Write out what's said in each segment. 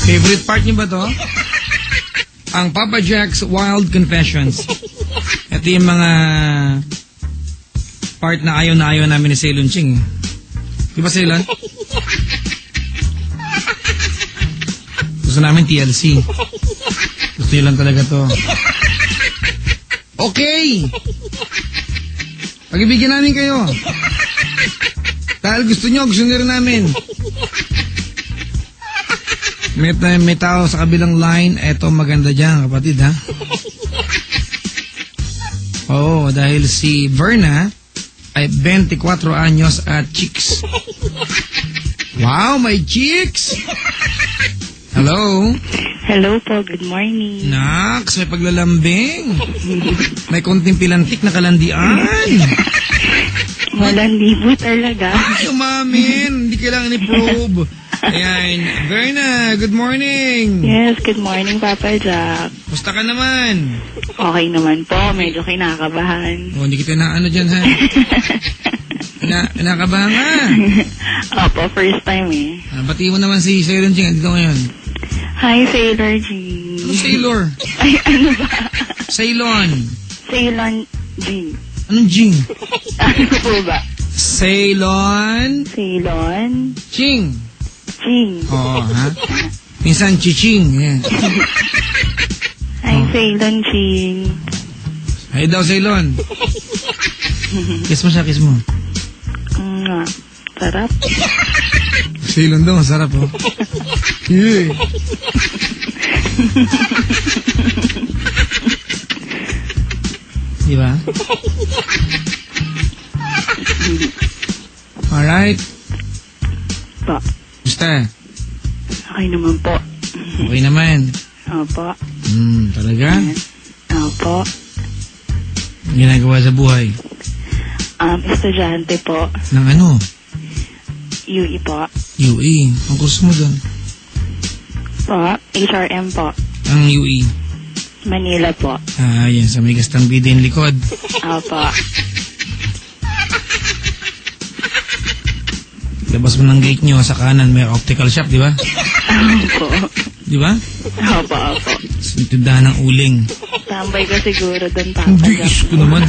Favorite part niyo ba to? Ang Papa Jack's Wild Confessions. Ito yung mga part na ayaw namin ni Ceylon Ching. Di ba, Ceylon? Gusto namin TLC. Gusto nyo lang talaga to. Okay! Pag-ibigyan namin kayo. Dahil gusto nyo rin namin. May tao sa kabilang line. Eto, maganda dyan, kapatid, ha? Oo, dahil si Verna ay 24 anyos at chicks. Wow, may chicks! Hello? Hello po, good morning. Naks, may paglalambing. May konting pilantik na kalandian. Malandi po talaga. Ay, umamin. Hindi kailangan i-probe. Ayan. Verna, good morning. Yes, good morning, Papa Jack. Musta ka naman? Okay naman po, medyo kinakabahan. Oh, hindi kita na ano dyan, ha? Kinakabahan ka? Opo, first time eh. Bati mo naman si Sailor Jing. Dito ngayon. Hi, Sailor G. Ano Sailor? Ay, ano ba? Sailon. Sailor G. Anong Jing? Ano po ba? Sailon. Sailor Ching. Ching. Oo, ha? Minsan chiching. Yan. Hi, Sailor Ching. Hi daw, Sailon. Kiss mo siya, kiss mo. Sarap. Sailon daw, masarap, oh. Yeah. Diba? Alright. Po. Basta? Okay naman po. Okay naman. Opo. Talaga? Opo. Ginagawa sa buhay? Estudyante po. Ng ano? UE po. UE. Ang kurso mo dun? Po. HRM po. Ang UE? Manila po. Yan. Sa may gastang bida yung likod. Opo. Labas mo ng gate nyo sa kanan, may optical shop, di ba? Opo. Di ba? Opo, opo. Tindahan ng uling. Tambay ka siguro doon, Papa. Hindi, isko naman.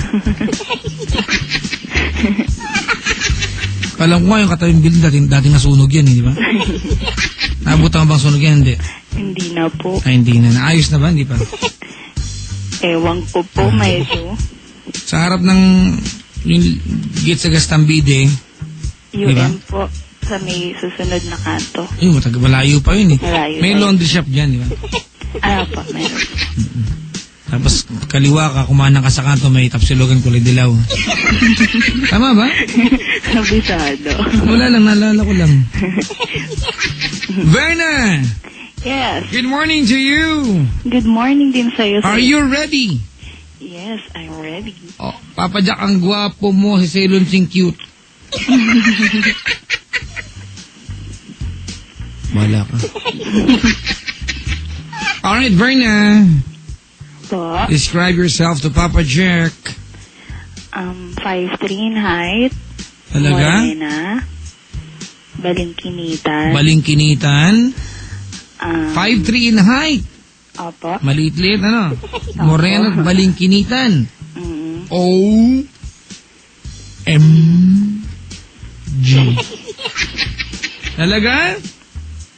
Alam ko nga yung katabing building, dating nasunog yan, di ba? Naabutan mo bang sunog yan? Hindi. Hindi na po. Ay, hindi na. Naayos na ba? Hindi pa. Ewan ko po, medyo. Sa harap ng yung gate sa Gastambide, UM diba? po. Sa may susunod na kanto. Yung malayo pa yun eh. Malayo May laundry shop dyan, di ba? Po, meron. Tapos kaliwa ka, kumanan ka sa kanto, may tapsilogan kulay dilaw. Tama ba? Nabisado. Wala lang, naalala ko lang. Verna! Yes. Good morning to you! Good morning din sa'yo. Are you ready? Yes, I'm ready. Oh, Papa Jack, ang gwapo mo, si Ceylon Ching cute. Wala ka. Alright, Verna. Po. Describe yourself to Papa Jack. 5'3" in height. Talaga? Morena. Balingkinitan. Balingkinitan. 5'3" in height. Opo. Maliit-liit, ano? Morena at balingkinitan. O-M-G. Talaga?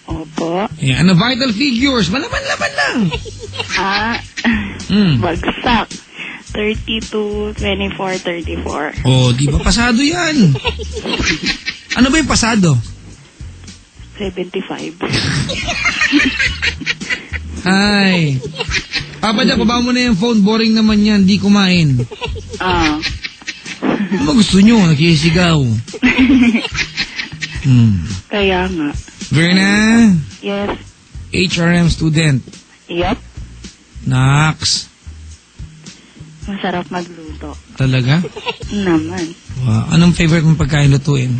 Opo. Ano vital figures? Malaman-laman lang. Bagsak. 32, 24, 34. Oh, di ba pasado yan? Ano ba yung pasado? 75. Ay. Papa Jack, baba mo na yung phone. Boring naman yan. Di kumain. Ano ba gusto nyo? Nakisigaw. Kaya nga. Verna? Yes. HRM student. Yup. Naks. Masarap magluto. Talaga? Naman. Wow. Anong favorite mong pagkain lutuin?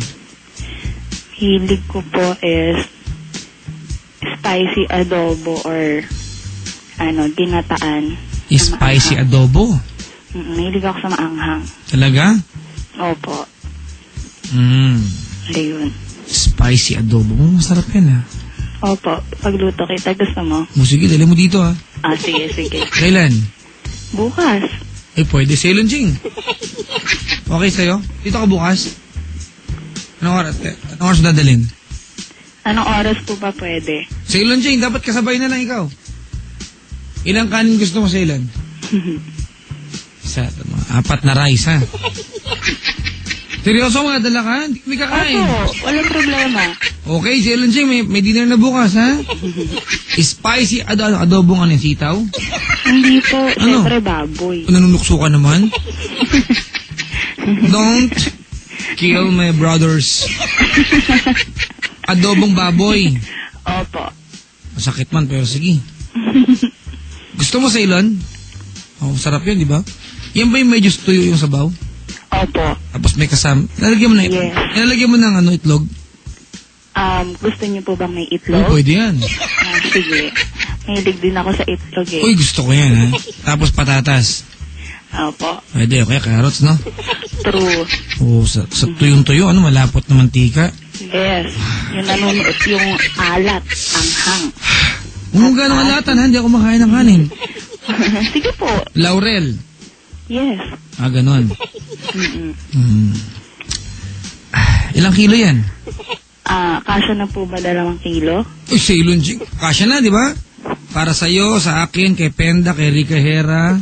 Hilig ko po is spicy adobo or ginataan. Spicy adobo? Hilig ako sa maanghang. Talaga? Opo. Mm. Ayun. Spicy adobo. Masarap yan, ha? Opo, pagluto kita, gusto mo? Sige, dali mo dito, ha? Sige. Kailan? Bukas. Pwede. Ceylon Ching. Okay sa'yo? Dito ka bukas? Anong oras dadalhin? Anong oras po ba pwede? Ceylon Ching, dapat kasabay na lang ikaw. Ilang kanin gusto mo, Ceylon? Mga 4 na rice, ha? Seryoso mga dala ka? Hindi kami kakain. Opo, walang problema. Okay, Ceylon Ching, may dinner na bukas, ha? Spicy adobong ano, sitaw? Hindi po, syempre baboy. Nanunukso ka naman? Don't kill my brothers. Adobong baboy. Opo. Masakit man, pero sige. Gusto mo, Ceylon? Sarap yun, di ba? Yan ba yung medyo tuyo yung sabaw? Opo. Tapos may kasama. Nalagyan mo na Yes. Nalagyan mo ng itlog? Gusto niyo po bang may itlog? Pwede yan. Sige. Mahilig din ako sa itlog eh. Uy, gusto ko yan, ha? Tapos patatas. Opo. Pwede, okay, carrots, no? True. Sa tuyong-tuyo, malapot na mantika. Yes. Yung nanunuot yung alat, anghang. Huwag ganong alatan, ha? Hindi ako makain ng kanin. Sige po. Laurel. Yes. Ganon. Ilang kilo yan? Kasya na po ba 2 kilo? Uy, Ceylon Ching. Kasya na, di ba? Para sa'yo, sa akin, kay Penda, kay Rica Hera,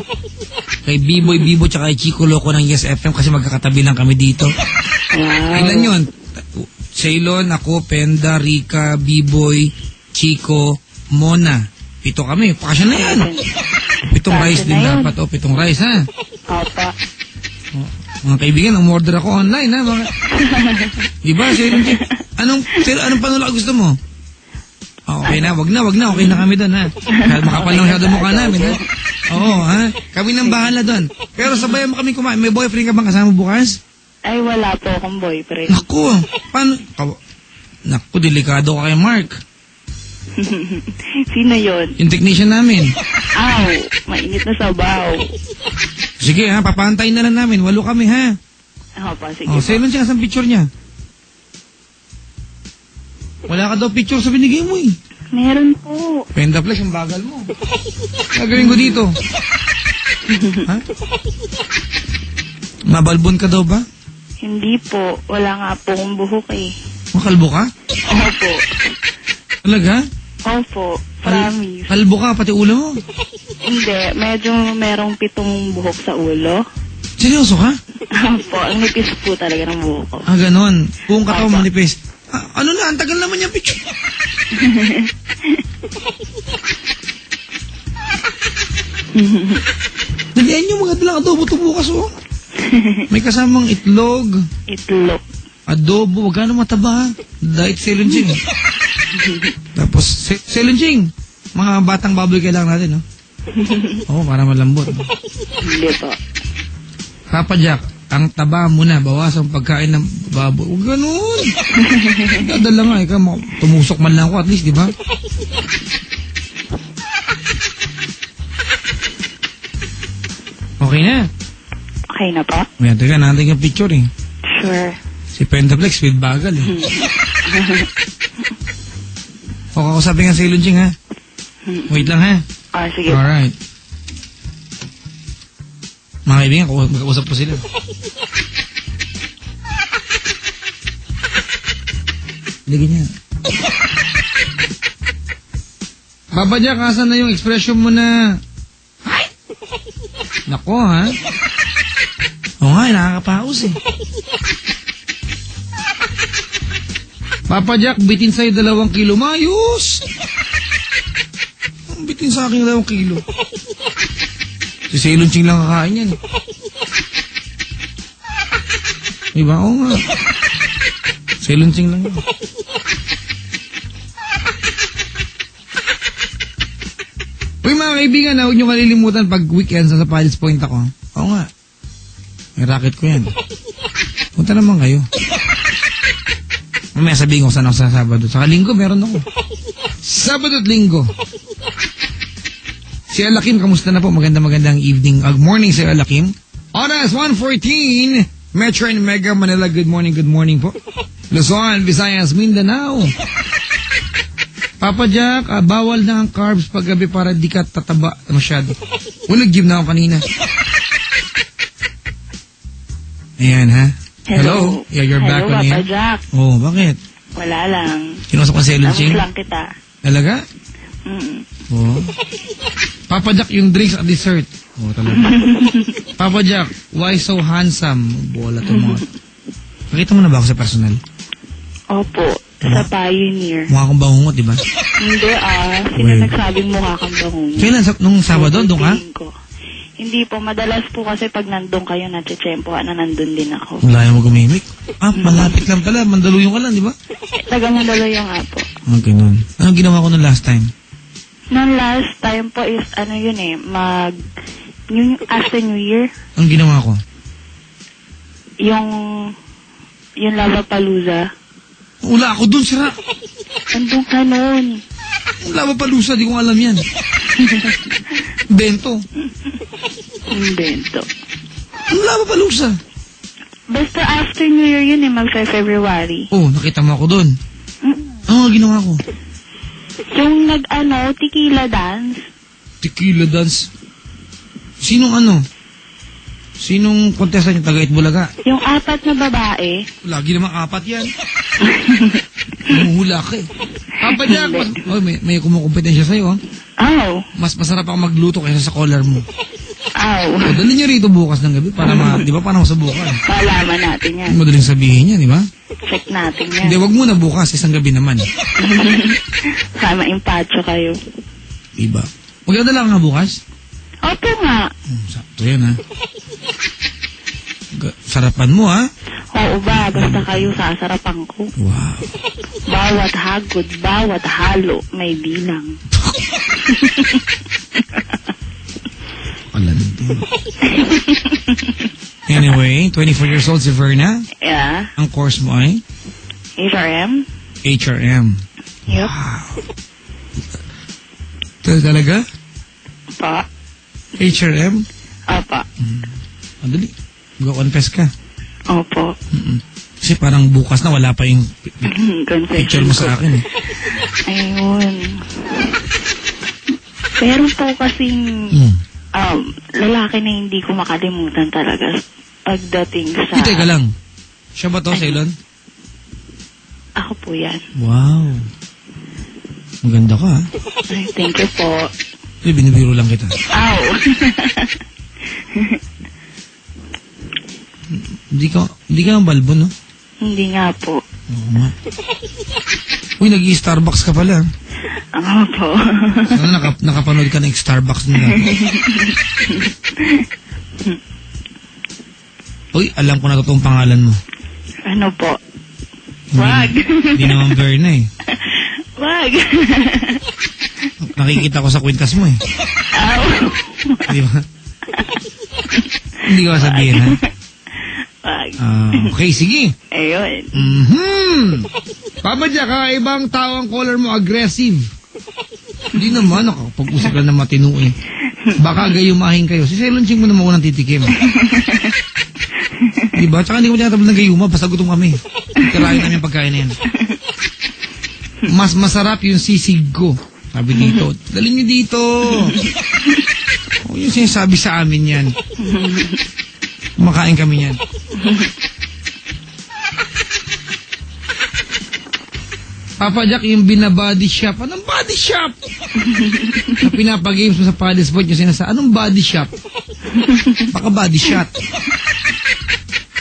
kay Biboy Bibo, tsaka kay Chico Loco ng Yes FM kasi magkakatabi lang kami dito. Wow. Ilan yun? Ceylon, ako, Penda, Rica, Biboy, Chico, Mona. 7 kami. Kasya na yan. 7 rice din dapat. 7 rice, ha? Opo. Mga kaibigan, umorder ako online, ha? Diba, Ceylon Ching? Anong panula gusto mo? Okay na, wag na. Okay na kami doon, ha? Makapal na masyado mukha namin, ha? Oo, ha? Kami nang bahala doon. Pero sabayan mo kami kumain. May boyfriend ka bang kasama bukas? Ay, wala po akong boyfriend. Naku, paano? Naku, delikado ka kay Mark. Sino yun? Yung technician namin. Aw, mainit na sabaw. Sige, ha? Papantayin na lang namin. 8 kami, ha? Opo, sige. Ceylon Ching, asan picture niya? Wala ka daw picture sa binigay mo, eh. Meron po. Penda Flex, yung bagal mo. Gagawin ko dito. Ha? Mabalbon ka daw ba? Hindi po. Wala nga po akong buhok eh. Makalbo ka? Opo. Talaga? Opo. Promise. Kalbo ka, pati ulo mo? Hindi. Medyo merong 7 buhok sa ulo. Seryoso ka? Opo. Ang nipis po talaga ng buhok ko. Ganon. Buong katawan manipis. Ano na, ang tagal naman yung picture. Dalian nyo mga dalang adobo ito bukas, oh. May kasamang itlog. Itlog. Adobo, wag ka na mataba. Diet Ceylon Ching. Tapos, Ceylon Ching, mga batang baboy kailangan natin, no? Para malambot. Hindi po. Papa Jack, ang taba mo na, bawasan pagkain ng baboy. Huwag ganun. Dadala nga, ikaw, tumusok man lang ako at least, di ba? Okay na. Okay na po? Ayan, teka, natin yung picture, eh. Sure. Si Pentaplex, with bagal, eh. Ako sabi nga sa Ceylon Ching, ha? Wait lang, ha? Sige. Alright. Mga kaibigan, mag-usap po sila. Ligyan niya. Papa Jack, asan na yung expression mo na? Ay! Nako, ha? Oo nga, nakakapaus eh. Papa Jack, bitin sa'yo 2 kilo. Mayos! Bitin sa akin 2 kilo. Si Ceylon Ching lang kakain yan. Diba? Oo nga. Ceylon Ching lang yan. Uy mga kaibigan, huwag nyo kalilimutan pag weekend sa Piles Point ako. Oo nga. May racket ko yan. Punta naman kayo. Mamaya sabihin ko saan ako sa Sabado. Saka Linggo, meron ako. Sabado at Linggo. Si Alakim, kamusta na po? Magandang evening. Good morning si Alakim. Oras 1:14. Metro and Mega Manila, good morning po. Luzon, Visayas, Mindanao. Papa Jack, bawal na ang carbs paggabi para di ka tataba masyado. Nag-gym na ako kanina. Ayan, ha? Hello? Yeah, you're back on Papa here. Jack. Oh, bakit? Wala lang. Kinusap ko sa Elunching? Lang kita. Talaga? Oh. Papa Jack, yung drinks at dessert. Oh, talaga. Papa Jack, why so handsome? Bola to mga. Nakita mo na ba ako sa personal? Opo. Sa Pioneer. Mukha akong bangungot, di ba? Hindi Sino Well. nagsabing mukha kang bangungot? Kailan? Nung Sabado, doon ka? Tingin ko. Hindi po. Madalas po kasi pag nandun kayo, natsetsempo ka na nandun din ako. Wala yung mag-umimik. Malapit lang pala. Mandaluyong ka lang, di ba? Taga Mandaluyong nga po. Okay, nun. Anong ginawa ko nung last time? Noong last time po is, after New Year, Anong ginawa ko? yung Lollapalooza. Wala ako dun, sira. Nandun ka nun. Wala ba palusa? Di ko alam yan. Bento. Invento. Wala ba palusa? Basta after New Year yun magfe-February. Oh, nakita mo ako dun. Mm. Ano nga ginawa ko? Yung tequila dance. Tequila dance. Sinong contestant yung taga Itbulaga? Yung 4 na babae. Lagi namang 4 yan. Humuhula ka eh. Papa Jack, may kumukumpetensya sa'yo. Aw. Mas masarap ako magluto kaysa sa collar mo. Aw. O, dali niyo rito bukas ng gabi para di ba, para masubukan. Malaman natin yan. Madaling sabihin yan, di ba? Check natin yan. Hindi, wag muna bukas, isang gabi naman. Sama impacho kayo. Diba? Magdadala ka nga bukas? Opo nga. Sakto yan, ha? Sarapan mo, ha? Oo ba? Basta kayo sasarapan ko. Wow. Bawat hagod, bawat halo, may bilang. Alam din. Anyway, 24 years old si Verna. Yeah. Ang course mo ay? HRM? HRM. Yep. Wow. Talaga? Pa? HRM? Apa. Madali. Go-confess ka. Opo. Kasi parang bukas na wala pa yung picture mo sa akin eh. Ayun. Pero po kasing lalaki na hindi ko makalimutan talaga pagdating sa... Teka lang. Siya ba to, Ceylon? Ako po yan. Wow. Maganda ka, ha? Ay, thank you po. Binibiro lang kita. Ow! Hindi ka ang balbo, no? Hindi nga po. Oo nga. Uy, nag-i-Starbucks ka pala. Ako po. Sana nakapanood ka ng Starbucks nila. Uy, alam ko na totoong pangalan mo. Ano po? Wag. Hindi naman Verna eh. Wag. Nakikita ko sa kwintas mo eh. Ow. Di ba? Hindi ko sabihin, ha? Wag. Okay, sige. Ayun. Papa Jack, ibang tao ang color mo, aggressive. Hindi naman, nakapag-usap lang na matino eh. Baka gayumahin kayo. Si Ceylon Ching mo naman unang titikim. Diba? Tsaka hindi ko tinatabla ng gayuma, basta gutom kami. Tirahin namin yung pagkain na yan. Mas masarap yung sisig ko. Sabi dito, dali niyo dito. Yung sinasabi sa amin yan. Kumakain kami yan. Papa Jack, yung binabody shop. Anong body shop? Sa pinapagames mo sa paddle sport yung sinasa, anong body shop? Baka body shot.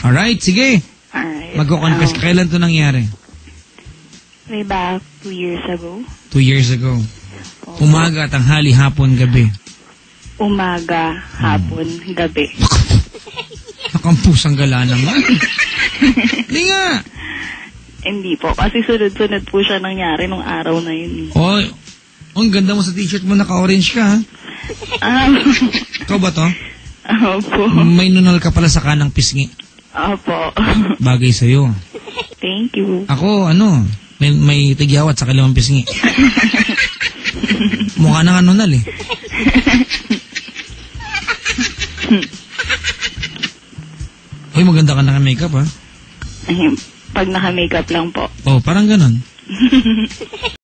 Alright, sige. Alright. Magko-confess ka. Kailan to nangyari? Way back 2 years ago. 2 years ago. Umaga, tanghali, hapon, gabi. Umaga, hapon, gabi. Nakampusang gala naman. Hindi nga. Hindi po. Kasi sunod-sunod po siya nangyari nung araw na yun. Oh, ang ganda mo sa t-shirt mo, naka-orange ka, ha? Ikaw ba to? Opo. May nunal ka pala sa kanang pisngi. Opo. Bagay sa'yo. Thank you. Ako, may tigyawat sa kalimang pisngi. Mukha na nga nunal, eh. Uy, maganda ka naka-makeup, ha? Ay, pag naka-makeup lang po. Oh, parang ganon.